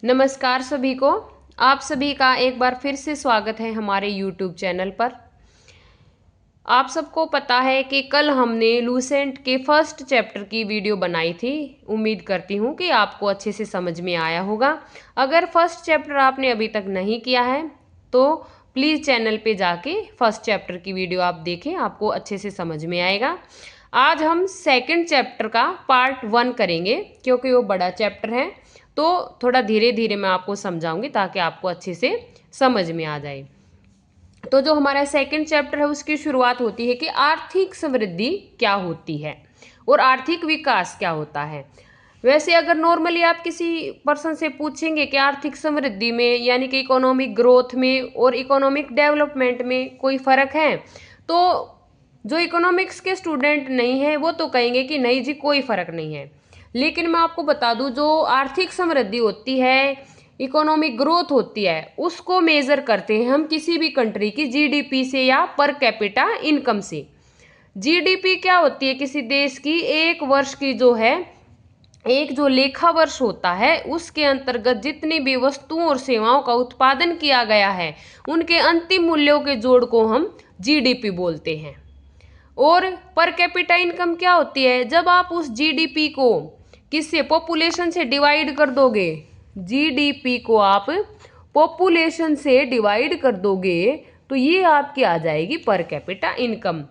नमस्कार सभी को। आप सभी का एक बार फिर से स्वागत है हमारे YouTube चैनल पर। आप सबको पता है कि कल हमने लूसेंट के फर्स्ट चैप्टर की वीडियो बनाई थी। उम्मीद करती हूँ कि आपको अच्छे से समझ में आया होगा। अगर फर्स्ट चैप्टर आपने अभी तक नहीं किया है तो प्लीज़ चैनल पे जाके फर्स्ट चैप्टर की वीडियो आप देखें, आपको अच्छे से समझ में आएगा। आज हम सेकंड चैप्टर का पार्ट 1 करेंगे क्योंकि वो बड़ा चैप्टर है, तो थोड़ा धीरे धीरे मैं आपको समझाऊंगी ताकि आपको अच्छे से समझ में आ जाए। तो जो हमारा सेकंड चैप्टर है उसकी शुरुआत होती है कि आर्थिक समृद्धि क्या होती है और आर्थिक विकास क्या होता है। वैसे अगर नॉर्मली आप किसी पर्सन से पूछेंगे कि आर्थिक समृद्धि में यानी कि इकोनॉमिक ग्रोथ में और इकोनॉमिक डेवलपमेंट में कोई फ़र्क है, तो जो इकोनॉमिक्स के स्टूडेंट नहीं है वो तो कहेंगे कि नहीं जी कोई फ़र्क नहीं है। लेकिन मैं आपको बता दूं, जो आर्थिक समृद्धि होती है, इकोनॉमिक ग्रोथ होती है, उसको मेज़र करते हैं हम किसी भी कंट्री की जीडीपी से या पर कैपिटा इनकम से। जीडीपी क्या होती है? किसी देश की एक वर्ष की जो है, एक जो लेखा वर्ष होता है उसके अंतर्गत जितनी भी वस्तुओं और सेवाओं का उत्पादन किया गया है उनके अंतिम मूल्यों के जोड़ को हम जीडीपी बोलते हैं। और पर कैपिटा इनकम क्या होती है? जब आप उस जीडीपी को किससे, पॉपुलेशन से डिवाइड कर दोगे, जीडीपी को आप पॉपुलेशन से डिवाइड कर दोगे तो ये आपकी आ जाएगी पर कैपिटा इनकम।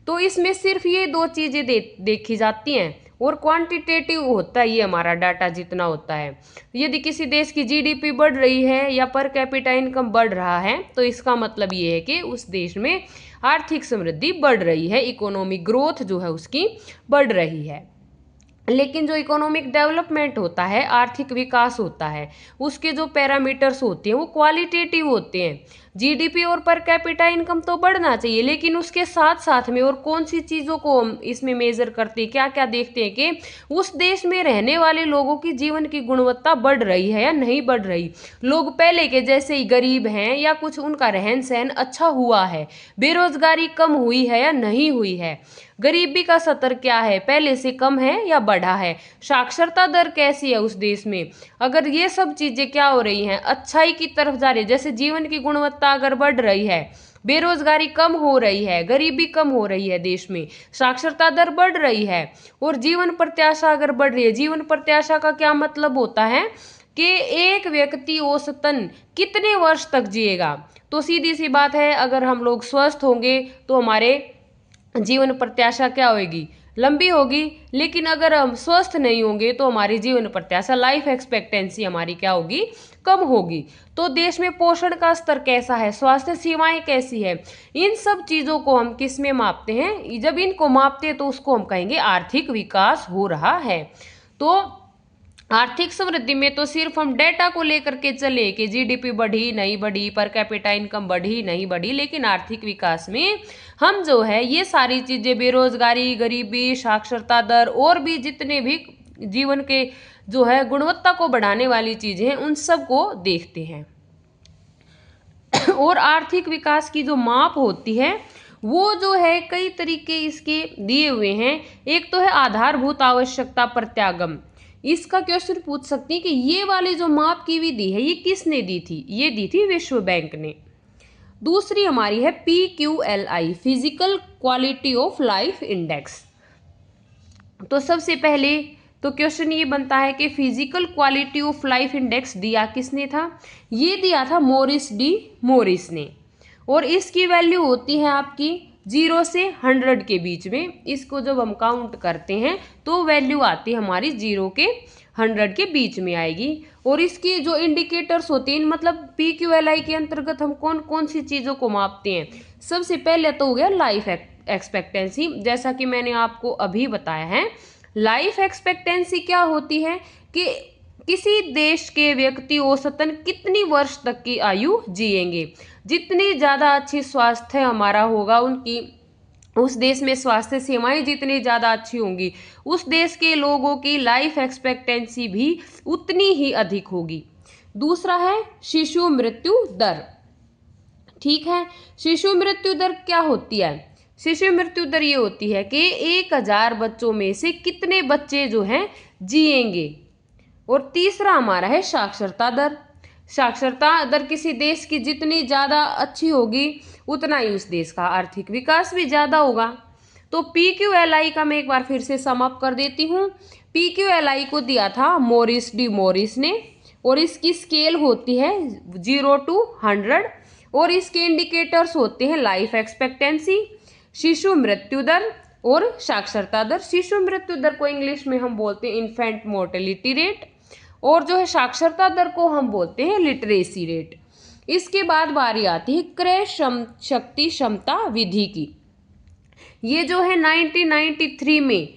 तो इसमें सिर्फ ये दो चीज़ें देखी जाती हैं और क्वांटिटेटिव होता है ये हमारा डाटा जितना होता है। यदि किसी देश की जीडीपी बढ़ रही है या पर कैपिटा इनकम बढ़ रहा है तो इसका मतलब ये है कि उस देश में आर्थिक समृद्धि बढ़ रही है, इकोनॉमिक ग्रोथ जो है उसकी बढ़ रही है। लेकिन जो इकोनॉमिक डेवलपमेंट होता है, आर्थिक विकास होता है, उसके जो पैरामीटर्स होते हैं वो क्वालिटेटिव होते हैं। जीडीपी और पर कैपिटा इनकम तो बढ़ना चाहिए, लेकिन उसके साथ साथ में और कौन सी चीज़ों को हम इसमें मेजर करते हैं, क्या क्या देखते हैं कि उस देश में रहने वाले लोगों की जीवन की गुणवत्ता बढ़ रही है या नहीं बढ़ रही। लोग पहले के जैसे ही गरीब हैं या कुछ उनका रहन सहन अच्छा हुआ है, बेरोजगारी कम हुई है या नहीं हुई है, गरीबी का स्तर क्या है, पहले से कम है या बढ़ा है, साक्षरता दर कैसी है उस देश में। अगर ये सब चीज़ें क्या हो रही हैं, अच्छाई की तरफ जा रही है, जैसे जीवन की गुणवत्ता अगर बढ़ रही है, बेरोजगारी कम हो रही है, गरीबी कम हो रही है देश में, साक्षरता दर बढ़ रही है और जीवन प्रत्याशा अगर बढ़ रही है। जीवन प्रत्याशा का क्या मतलब होता है कि एक व्यक्ति औसतन कितने वर्ष तक जिएगा। तो सीधी सी बात है, अगर हम लोग स्वस्थ होंगे तो हमारे जीवन प्रत्याशा क्या होगी, लंबी होगी। लेकिन अगर हम स्वस्थ नहीं होंगे तो हमारी जीवन प्रत्याशा, लाइफ एक्सपेक्टेंसी हमारी क्या होगी, कम होगी। तो देश में पोषण का स्तर कैसा है, स्वास्थ्य सेवाएं कैसी है, इन सब चीज़ों को हम किस में मापते हैं? जब इनको मापते हैं तो उसको हम कहेंगे आर्थिक विकास हो रहा है। तो आर्थिक समृद्धि में तो सिर्फ हम डेटा को लेकर के चले कि जीडीपी बढ़ी नहीं बढ़ी, पर कैपिटा इनकम बढ़ी नहीं बढ़ी, लेकिन आर्थिक विकास में हम जो है ये सारी चीज़ें, बेरोजगारी, गरीबी, साक्षरता दर और भी जितने भी जीवन के जो है गुणवत्ता को बढ़ाने वाली चीज़ें हैं उन सब को देखते हैं। और आर्थिक विकास की जो माप होती है वो जो है कई तरीके इसके दिए हुए हैं। एक तो है आधारभूत आवश्यकता प्रत्यागम। इसका क्वेश्चन पूछ सकती है कि ये वाली जो माप की विधि है ये किसने दी थी? ये दी थी विश्व बैंक ने। दूसरी हमारी है PQLI, physical quality of life index. तो सबसे पहले तो क्वेश्चन ये बनता है कि physical quality of life index दिया किसने था? ये दिया था मॉरिस डी मॉरिस ने। और इसकी वैल्यू होती है आपकी 0 से 100 के बीच में। इसको जब हम काउंट करते हैं तो वैल्यू आती है हमारी 0 के 100 के बीच में आएगी। और इसकी जो इंडिकेटर्स होते हैं, मतलब PQLI के अंतर्गत हम कौन कौन सी चीज़ों को मापते हैं? सबसे पहले तो हो गया लाइफ एक्सपेक्टेंसी, जैसा कि मैंने आपको अभी बताया है। लाइफ एक्सपेक्टेंसी क्या होती है कि किसी देश के व्यक्ति औसतन कितनी वर्ष तक की आयु जिएंगे। जितनी ज़्यादा अच्छी स्वास्थ्य हमारा होगा, उनकी उस देश में स्वास्थ्य सेवाएं जितनी ज़्यादा अच्छी होंगी, उस देश के लोगों की लाइफ एक्सपेक्टेंसी भी उतनी ही अधिक होगी। दूसरा है शिशु मृत्यु दर। ठीक है, शिशु मृत्यु दर क्या होती है? शिशु मृत्यु दर ये होती है कि 1000 बच्चों में से कितने बच्चे जो हैं जिएंगे। और तीसरा हमारा है साक्षरता दर। साक्षरता दर किसी देश की जितनी ज़्यादा अच्छी होगी उतना ही उस देश का आर्थिक विकास भी ज़्यादा होगा। तो PQLI का मैं एक बार फिर से सम अप कर देती हूँ। PQLI को दिया था मॉरिस डी मॉरिस ने और इसकी स्केल होती है 0 to 100 और इसके इंडिकेटर्स होते हैं लाइफ एक्सपेक्टेंसी, शिशु मृत्यु दर और साक्षरता दर। शिशु मृत्यु दर को इंग्लिश में हम बोलते हैं इन्फेंट मोर्टेलिटी रेट और जो है साक्षरता दर को हम बोलते हैं लिटरेसी रेट। इसके बाद बारी आती है क्रय शक्ति क्षमता विधि की। ये जो है 1993 में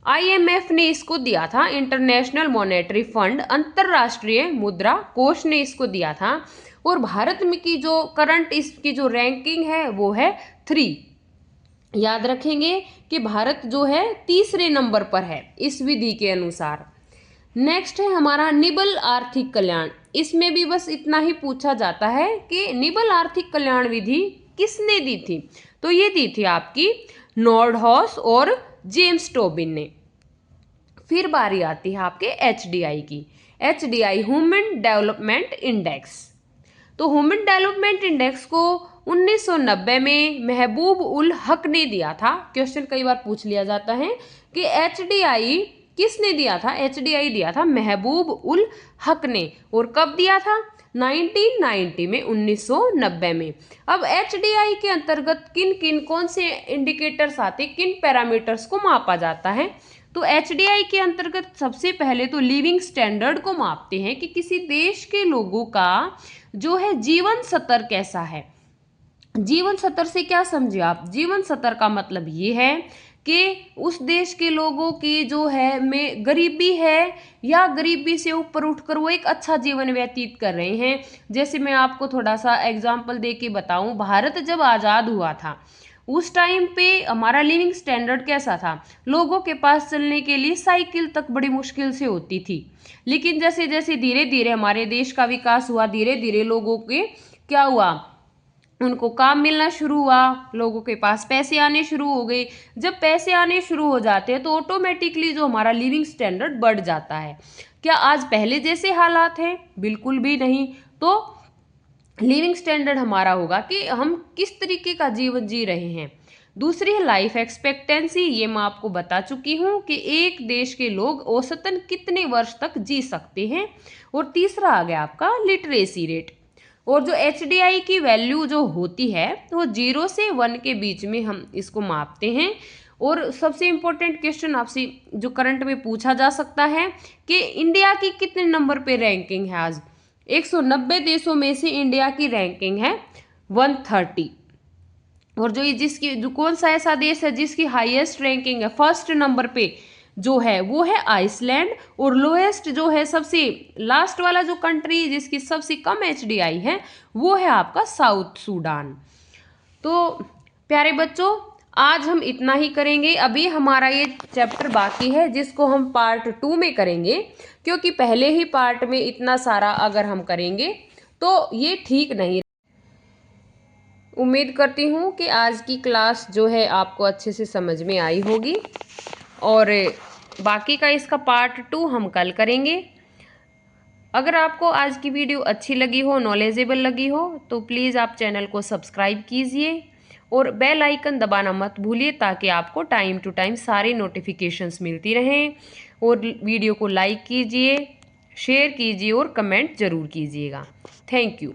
IMF ने इसको दिया था, इंटरनेशनल मॉनेटरी फंड, अंतरराष्ट्रीय मुद्रा कोष ने इसको दिया था। और भारत में की जो करंट इसकी जो रैंकिंग है वो है 3। याद रखेंगे कि भारत जो है तीसरे नंबर पर है इस विधि के अनुसार। नेक्स्ट है हमारा निबल आर्थिक कल्याण। इसमें भी बस इतना ही पूछा जाता है कि निबल आर्थिक कल्याण विधि किसने दी थी, तो ये दी थी आपकी नॉर्डहॉस और जेम्स टोबिन ने। फिर बारी आती है आपके HDI की। HDI human development index. तो ह्यूमन डेवलपमेंट इंडेक्स को 1990 में महबूब उल हक ने दिया था। क्वेश्चन कई बार पूछ लिया जाता है कि HDI किसने दिया था। HDI दिया था महबूब उल हक ने। और कब दिया था? 1990 में, 1990 में। अब HDI के अंतर्गत किन किन कौन से इंडिकेटर्स आते, किन पैरामीटर्स को मापा जाता है? तो HDI के अंतर्गत सबसे पहले तो लिविंग स्टैंडर्ड को मापते हैं कि किसी देश के लोगों का जो है जीवन स्तर कैसा है। जीवन स्तर से क्या समझे आप? जीवन स्तर का मतलब ये है कि उस देश के लोगों की जो है में गरीबी है या गरीबी से ऊपर उठकर वो एक अच्छा जीवन व्यतीत कर रहे हैं। जैसे मैं आपको थोड़ा सा एग्जांपल दे के बताऊं, भारत जब आज़ाद हुआ था उस टाइम पे हमारा लिविंग स्टैंडर्ड कैसा था? लोगों के पास चलने के लिए साइकिल तक बड़ी मुश्किल से होती थी। लेकिन जैसे जैसे धीरे धीरे हमारे देश का विकास हुआ, धीरे धीरे लोगों के क्या हुआ, उनको काम मिलना शुरू हुआ, लोगों के पास पैसे आने शुरू हो गए। जब पैसे आने शुरू हो जाते हैं तो ऑटोमेटिकली जो हमारा लिविंग स्टैंडर्ड बढ़ जाता है। क्या आज पहले जैसे हालात हैं? बिल्कुल भी नहीं। तो लिविंग स्टैंडर्ड हमारा होगा कि हम किस तरीके का जीवन जी रहे हैं। दूसरी है लाइफ एक्सपेक्टेंसी। ये मैं आपको बता चुकी हूँ कि एक देश के लोग औसतन कितने वर्ष तक जी सकते हैं। और तीसरा आ गया आपका लिटरेसी रेट। और जो HDI की वैल्यू जो होती है वो 0 से 1 के बीच में हम इसको मापते हैं। और सबसे इम्पोर्टेंट क्वेश्चन आपसे जो करंट में पूछा जा सकता है कि इंडिया की कितने नंबर पे रैंकिंग है आज? 190 देशों में से इंडिया की रैंकिंग है 130। और जो जिसकी जो कौन सा ऐसा देश है जिसकी हाईएस्ट रैंकिंग है, फर्स्ट नंबर पे जो है वो है आइसलैंड। और लोएस्ट जो है, सबसे लास्ट वाला जो कंट्री जिसकी सबसे कम HDI है वो है आपका साउथ सूडान। तो प्यारे बच्चों, आज हम इतना ही करेंगे। अभी हमारा ये चैप्टर बाकी है जिसको हम पार्ट 2 में करेंगे, क्योंकि पहले ही पार्ट में इतना सारा अगर हम करेंगे तो ये ठीक नहीं। उम्मीद करती हूँ कि आज की क्लास जो है आपको अच्छे से समझ में आई होगी और बाकी का इसका पार्ट 2 हम कल करेंगे। अगर आपको आज की वीडियो अच्छी लगी हो, नॉलेजेबल लगी हो, तो प्लीज़ आप चैनल को सब्सक्राइब कीजिए और बेल आइकन दबाना मत भूलिए ताकि आपको टाइम टू टाइम सारी नोटिफिकेशंस मिलती रहें। और वीडियो को लाइक कीजिए, शेयर कीजिए और कमेंट ज़रूर कीजिएगा। Thank you.